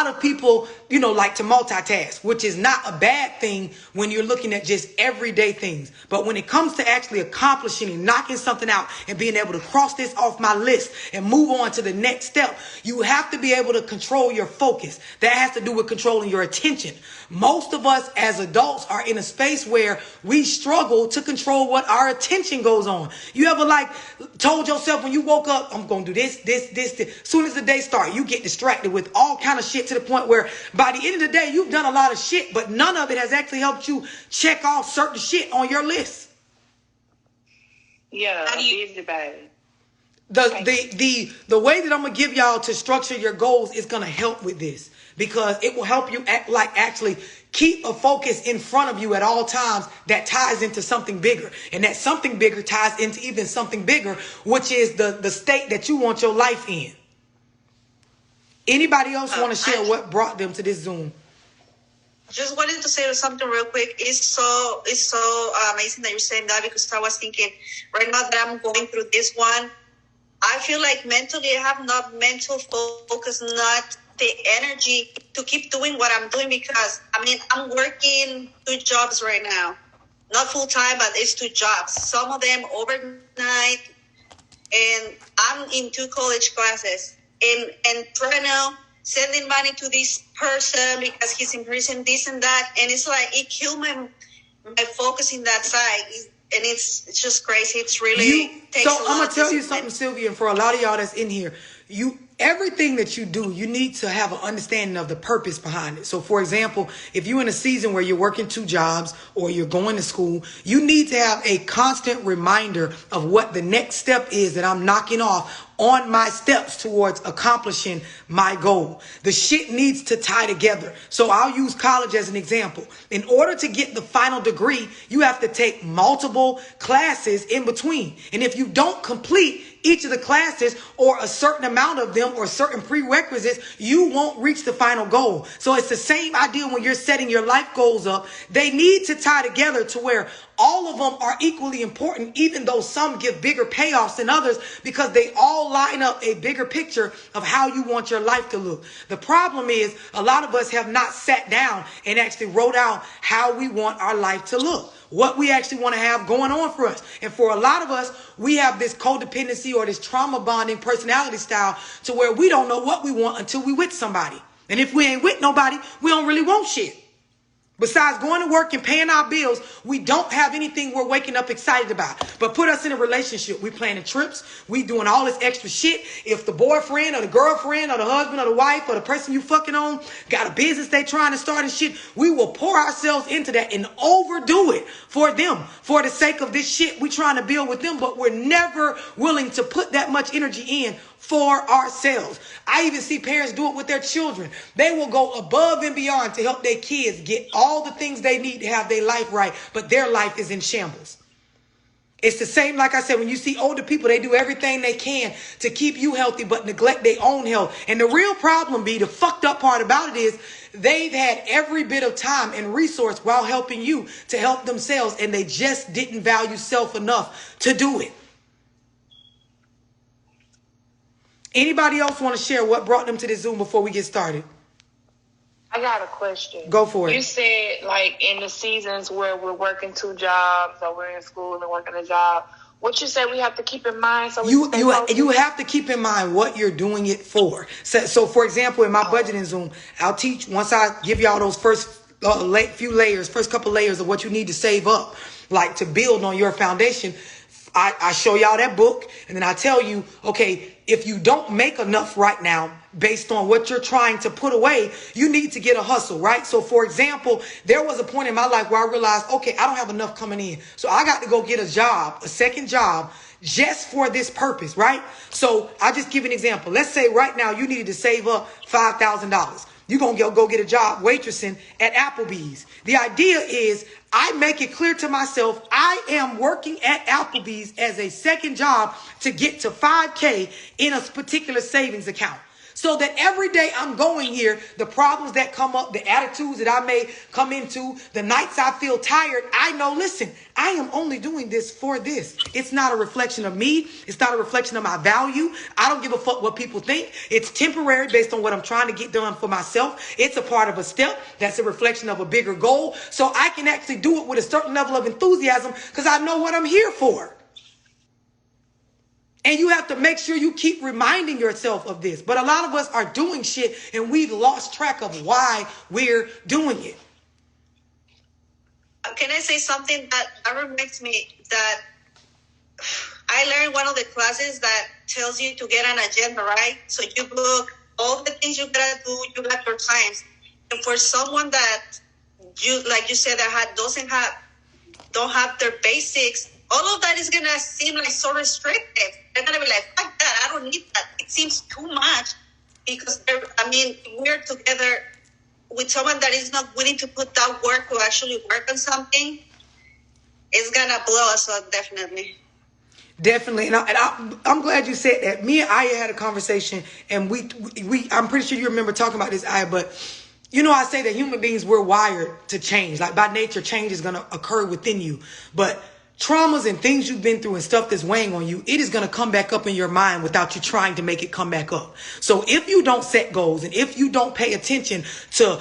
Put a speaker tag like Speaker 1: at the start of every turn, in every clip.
Speaker 1: lot of people, you know, like to multitask, which is not a bad thing when you're looking at just everyday things. But when it comes to actually accomplishing and knocking something out and being able to cross this off my list and move on to the next step, you have to be able to control your focus. That has to do with controlling your attention. Most of us as adults are in a space where we struggle to control what our attention goes on. You ever like told yourself when you woke up, I'm going to do this. As soon as the day starts, you get distracted with all kind of shit to the point where by the end of the day, you've done a lot of shit, but none of it has actually helped you check off certain shit on your list.
Speaker 2: Yeah, busy baby.
Speaker 1: The way that I'm gonna give y'all to structure your goals is gonna help with this, because it will help you actually keep a focus in front of you at all times that ties into something bigger, and that something bigger ties into even something bigger, which is the state that you want your life in. Anybody else want to share what brought them to this Zoom?
Speaker 3: Just wanted to say something real quick. It's so amazing that you're saying that, because I was thinking right now that I'm going through this one, I feel like mentally I have not mental focus, not the energy to keep doing what I'm doing, because I mean, I'm working 2 jobs right now, not full time, but it's 2 jobs. Some of them overnight, and I'm in 2 college classes, and trying to sending money to this person because he's in prison, this and that, and it's like it killed my focus in that side. And it's just crazy. It's really takes
Speaker 1: so I'm gonna tell you something, Sylvia, and for a lot of y'all that's in here, everything that you do, you need to have an understanding of the purpose behind it. So for example, if you're in a season where you're working 2 jobs or you're going to school, you need to have a constant reminder of what the next step is that I'm knocking off on my steps towards accomplishing my goal. The shit needs to tie together. So I'll use college as an example. In order to get the final degree, you have to take multiple classes in between. And if you don't complete each of the classes or a certain amount of them or certain prerequisites, you won't reach the final goal. So it's the same idea when you're setting your life goals up. They need to tie together to where all of them are equally important, even though some give bigger payoffs than others, because they all line up a bigger picture of how you want your life to look. The problem is a lot of us have not sat down and actually wrote out how we want our life to look, what we actually want to have going on for us. And for a lot of us, we have this codependency or this trauma bonding personality style to where we don't know what we want until we with somebody. And if we ain't with nobody, we don't really want shit. Besides going to work and paying our bills, we don't have anything we're waking up excited about. But put us in a relationship. We planning trips. We doing all this extra shit. If the boyfriend or the girlfriend or the husband or the wife or the person you fucking on got a business they trying to start and shit, we will pour ourselves into that and overdo it for them, for the sake of this shit we trying to build with them. But we're never willing to put that much energy in for ourselves. I even see parents do it with their children. They will go above and beyond to help their kids get all the things they need to have their life right, but their life is in shambles. It's the same, like I said, when you see older people, they do everything they can to keep you healthy, but neglect their own health. And the real problem the fucked up part about it is they've had every bit of time and resource while helping you to help themselves, and they just didn't value self enough to do it. Anybody else want to share what brought them to this Zoom before we get started?
Speaker 2: I got a question.
Speaker 1: Go for it.
Speaker 2: You said, like, in the seasons where we're working 2 jobs or we're in school and working a job, what you said we have to keep in mind? So
Speaker 1: you have to keep in mind what you're doing it for. So for example, in my budgeting Zoom, I'll teach, once I give y'all those first first couple layers of what you need to save up, like to build on your foundation. I show y'all that book, and then I tell you, okay, if you don't make enough right now based on what you're trying to put away, you need to get a hustle, right? So for example, there was a point in my life where I realized, okay, I don't have enough coming in. So I got to go get a job, a second job, just for this purpose, right? So I just give an example. Let's say right now you needed to save up $5,000. You're going to go get a job waitressing at Applebee's. The idea is I make it clear to myself I am working at Applebee's as a second job to get to $5K in a particular savings account. So that every day I'm going here, the problems that come up, the attitudes that I may come into, the nights I feel tired, I know, listen, I am only doing this for this. It's not a reflection of me. It's not a reflection of my value. I don't give a fuck what people think. It's temporary based on what I'm trying to get done for myself. It's a part of a step that's a reflection of a bigger goal. So I can actually do it with a certain level of enthusiasm because I know what I'm here for. And you have to make sure you keep reminding yourself of this. But a lot of us are doing shit and we've lost track of why we're doing it.
Speaker 3: Can I say something that reminds me that I learned one of the classes that tells you to get an agenda, right? So you book all the things you gotta do, you got your times. And for someone that you, like you said, that don't have their basics, all of that is gonna seem like so restrictive. They're gonna be like, fuck that, I don't need that. It seems too much because we're together with someone that is not willing to put that work to actually work on something. It's gonna blow us up, definitely.
Speaker 1: Definitely, and I'm glad you said that. Me and Aya had a conversation, and we I'm pretty sure you remember talking about this, Aya, but you know, I say that human beings, we're wired to change. Like by nature, change is gonna occur within you, but traumas and things you've been through and stuff that's weighing on you, it is going to come back up in your mind without you trying to make it come back up. So if you don't set goals and if you don't pay attention to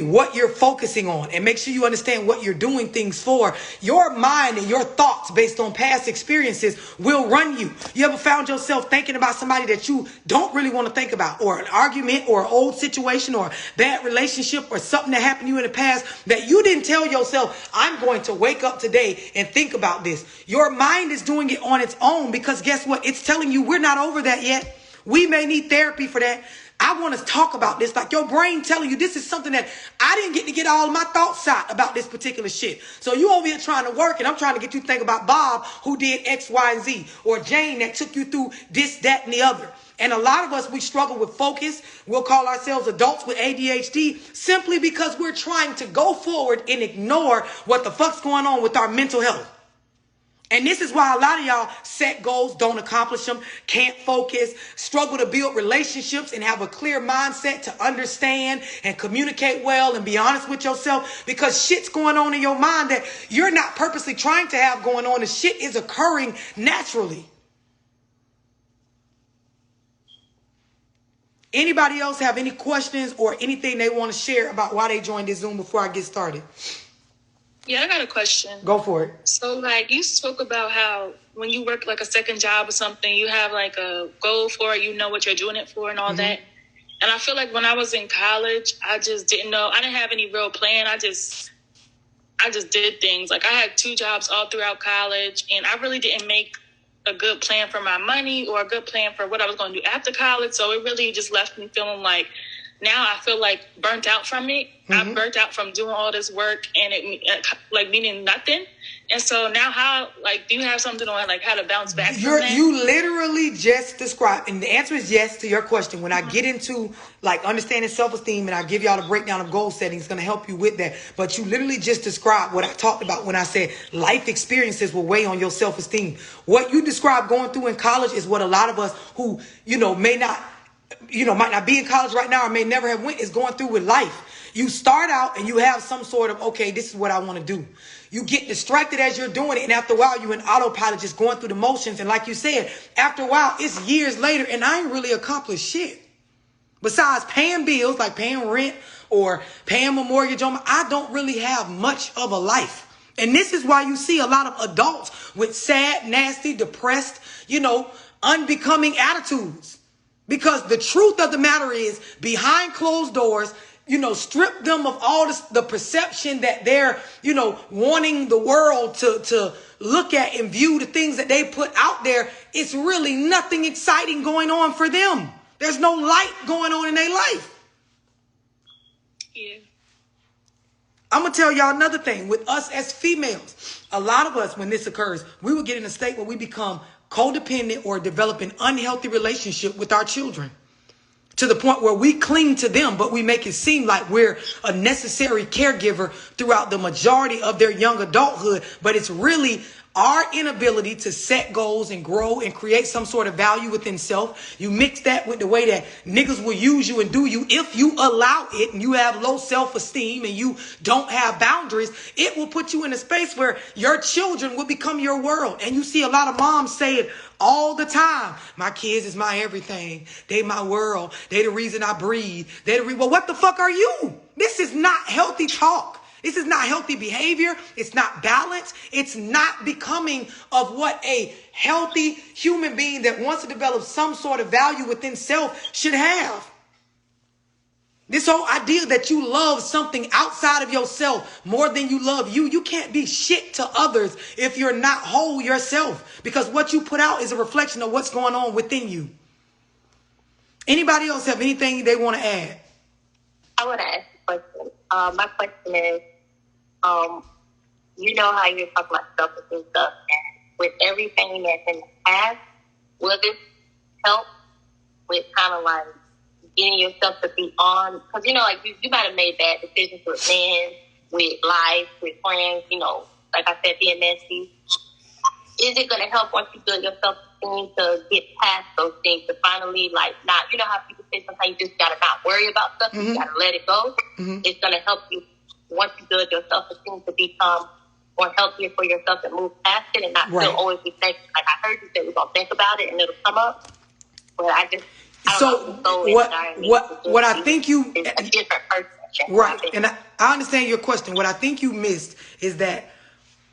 Speaker 1: what you're focusing on and make sure you understand what you're doing things for, your mind and your thoughts based on past experiences will run you. You ever found yourself thinking about somebody that you don't really want to think about, or an argument or an old situation or a bad relationship or something that happened to you in the past that you didn't tell yourself, I'm going to wake up today and think about this. Your mind is doing it on its own because guess what? It's telling you we're not over that yet. We may need therapy for that. I want to talk about this. Like your brain telling you this is something that I didn't get all of my thoughts out about this particular shit. So you over here trying to work and I'm trying to get you to think about Bob who did X, Y, and Z, or Jane that took you through this, that, and the other. And a lot of us, we struggle with focus. We'll call ourselves adults with ADHD simply because we're trying to go forward and ignore what the fuck's going on with our mental health. And this is why a lot of y'all set goals, don't accomplish them, can't focus, struggle to build relationships and have a clear mindset to understand and communicate well and be honest with yourself, because shit's going on in your mind that you're not purposely trying to have going on. The shit is occurring naturally. Anybody else have any questions or anything they want to share about why they joined this Zoom before I get started?
Speaker 2: Yeah, I got a question.
Speaker 1: Go for it.
Speaker 2: So, like, you spoke about how when you work like a second job or something, you have like a goal for it, you know what you're doing it for and all that. And I feel like when I was in college, I just didn't know. I didn't have any real plan. I just did things. Like, I had 2 jobs all throughout college, and I really didn't make a good plan for my money or a good plan for what I was going to do after college. So it really just left me feeling like, now I feel like burnt out from it. I'm burnt out from doing all this work and it like meaning nothing. And so now how, like, do you have something on like how to bounce back from that?
Speaker 1: You literally just described, and the answer is yes to your question. When I get into like understanding self-esteem and I give y'all the breakdown of goal setting, it's going to help you with that. But you literally just described what I talked about when I said life experiences will weigh on your self-esteem. What you described going through in college is what a lot of us who, might not be in college right now or may never have went is going through with life. You start out and you have some sort of, okay, this is what I want to do. You get distracted as you're doing it. And after a while, you're in autopilot, just going through the motions. And like you said, after a while, it's years later and I ain't really accomplished shit. Besides paying bills, like paying rent or paying my mortgage on I don't really have much of a life. And this is why you see a lot of adults with sad, nasty, depressed, unbecoming attitudes. Because the truth of the matter is, behind closed doors, strip them of all the perception that they're, wanting the world to look at and view the things that they put out there. It's really nothing exciting going on for them. There's no light going on in their life.
Speaker 2: Yeah.
Speaker 1: I'm going to tell y'all another thing. With us as females, a lot of us, when this occurs, we will get in a state where we become codependent or develop an unhealthy relationship with our children to the point where we cling to them, but we make it seem like we're a necessary caregiver throughout the majority of their young adulthood. But it's really our inability to set goals and grow and create some sort of value within self, you mix that with the way that niggas will use you and do you. If you allow it and you have low self-esteem and you don't have boundaries, it will put you in a space where your children will become your world. And you see a lot of moms say it all the time. My kids is my everything. They my world. They the reason I breathe. Well, what the fuck are you? This is not healthy talk. This is not healthy behavior. It's not balance. It's not becoming of what a healthy human being that wants to develop some sort of value within self should have. This whole idea that you love something outside of yourself more than you love you. You can't be shit to others if you're not whole yourself, because what you put out is a reflection of what's going on within you. Anybody else have anything they want to add?
Speaker 4: I want to ask a question. My question is, you know how you're talking about selfish and stuff, and with everything that's in the past, will this help with kind of like getting yourself to be on? Because, you know, like you might have made bad decisions with men, with life, with friends, you know, like I said, being messy. Is it going to help once you build yourself to get past those things, to finally, like, not, you know how people say sometimes you just got to not worry about stuff, you got to let it go? It's going to help you once you build your self-esteem to become more healthier for yourself and move past it and not still always be thinking, like I heard you say we're going to think about it and it'll come up. But I don't know,
Speaker 1: what I think you,
Speaker 4: is a different person.
Speaker 1: Right. And I understand your question. What I think you missed is that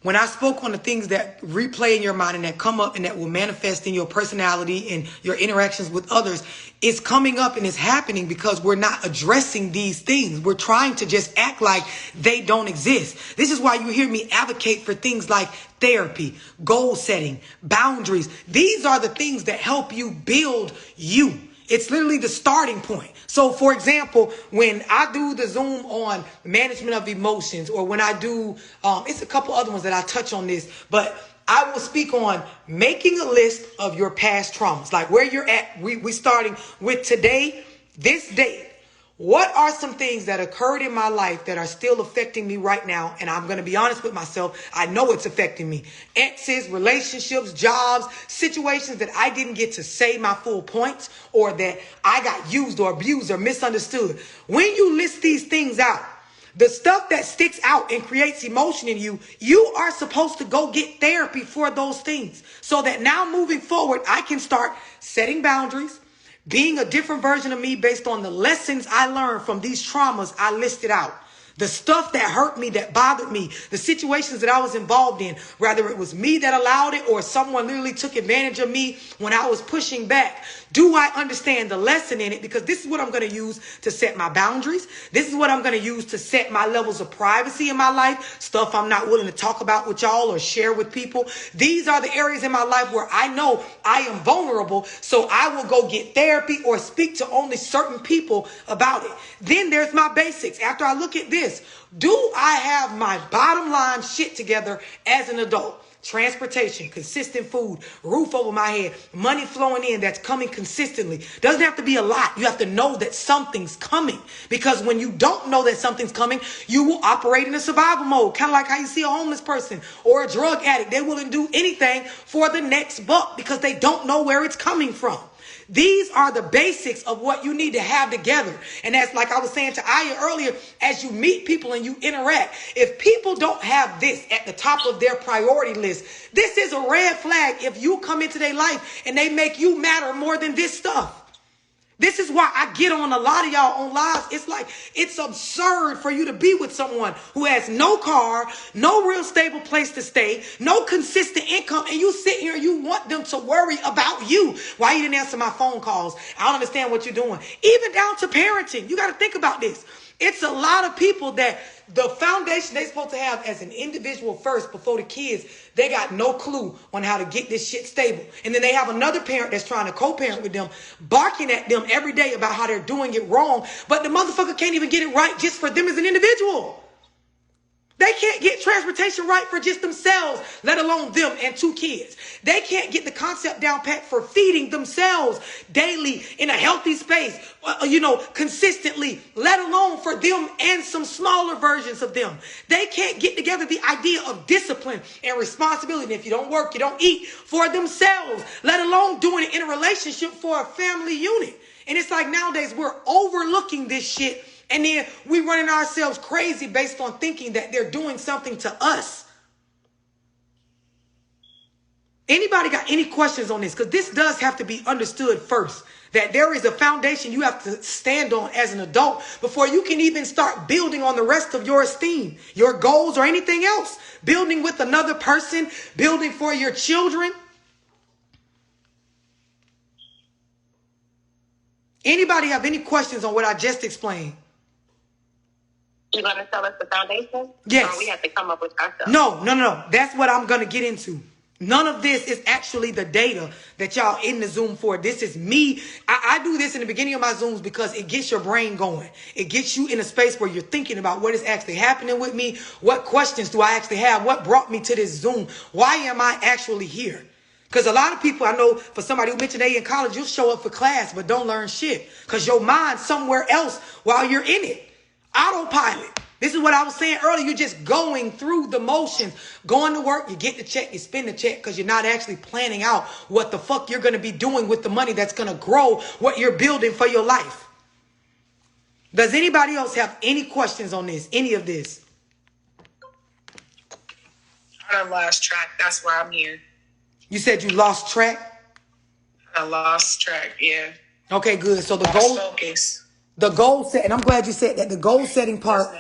Speaker 1: when I spoke on the things that replay in your mind and that come up and that will manifest in your personality and your interactions with others, it's coming up and it's happening because we're not addressing these things. We're trying to just act like they don't exist. This is why you hear me advocate for things like therapy, goal setting, boundaries. These are the things that help you build you. It's literally the starting point. So, for example, when I do the Zoom on management of emotions, or when I do, it's a couple other ones that I touch on this, but I will speak on making a list of your past traumas, like where you're at. We starting with today, this day. What are some things that occurred in my life that are still affecting me right now? And I'm going to be honest with myself. I know it's affecting me. Exes, relationships, jobs, situations that I didn't get to say my full points, or that I got used or abused or misunderstood. When you list these things out, the stuff that sticks out and creates emotion in you, you are supposed to go get therapy for those things, so that now moving forward, I can start setting boundaries, being a different version of me based on the lessons I learned from these traumas I listed out. The stuff that hurt me, that bothered me, the situations that I was involved in, whether it was me that allowed it or someone literally took advantage of me when I was pushing back. Do I understand the lesson in it? Because this is what I'm going to use to set my boundaries. This is what I'm going to use to set my levels of privacy in my life. Stuff I'm not willing to talk about with y'all or share with people. These are the areas in my life where I know I am vulnerable. So I will go get therapy or speak to only certain people about it. Then there's my basics. After I look at this, do I have my bottom line shit together as an adult? Transportation, consistent food, roof over my head, money flowing in that's coming consistently. Doesn't have to be a lot. You have to know that something's coming. Because when you don't know that something's coming, you will operate in a survival mode. Kind of like how you see a homeless person or a drug addict. They're willing to do anything for the next buck because they don't know where it's coming from. These are the basics of what you need to have together. And that's like I was saying to Aya earlier, as you meet people and you interact, if people don't have this at the top of their priority list, this is a red flag if you come into their life and they make you matter more than this stuff. This is why I get on a lot of y'all on lives. It's like, it's absurd for you to be with someone who has no car, no real stable place to stay, no consistent income, and you sit here and you want them to worry about you. Why you didn't answer my phone calls? I don't understand what you're doing. Even down to parenting. You got to think about this. It's a lot of people that the foundation they're supposed to have as an individual first before the kids, they got no clue on how to get this shit stable. And then they have another parent that's trying to co-parent with them, barking at them every day about how they're doing it wrong. But the motherfucker can't even get it right just for them as an individual. They can't get transportation right for just themselves, let alone them and 2 kids. They can't get the concept down pat for feeding themselves daily in a healthy space, consistently, let alone for them and some smaller versions of them. They can't get together the idea of discipline and responsibility. And if you don't work, you don't eat for themselves, let alone doing it in a relationship for a family unit. And it's like nowadays we're overlooking this shit. And then we running ourselves crazy based on thinking that they're doing something to us. Anybody got any questions on this? Because this does have to be understood first. That there is a foundation you have to stand on as an adult before you can even start building on the rest of your esteem, your goals, or anything else. Building with another person, building for your children. Anybody have any questions on what I just explained?
Speaker 4: You're going to tell us the foundation?
Speaker 1: Yes.
Speaker 4: Or we have to come up with ourselves?
Speaker 1: No. That's what I'm going to get into. None of this is actually the data that y'all in the Zoom for. This is me. I do this in the beginning of my Zooms because it gets your brain going. It gets you in a space where you're thinking about what is actually happening with me. What questions do I actually have? What brought me to this Zoom? Why am I actually here? Because a lot of people, I know for somebody who mentioned they in college, you'll show up for class but don't learn shit. Because your mind's somewhere else while you're in it. Autopilot. This is what I was saying earlier. You're just going through the motions. Going to work, you get the check, you spend the check because you're not actually planning out what the fuck you're going to be doing with the money that's going to grow what you're building for your life. Does anybody else have any questions on this? Any of this?
Speaker 5: I lost track. That's why I'm here.
Speaker 1: You said you lost track?
Speaker 5: I lost track, yeah.
Speaker 1: Okay, good. So the
Speaker 5: Lost
Speaker 1: goal...
Speaker 5: focus.
Speaker 1: The goal set, and I'm glad you said that, the goal setting part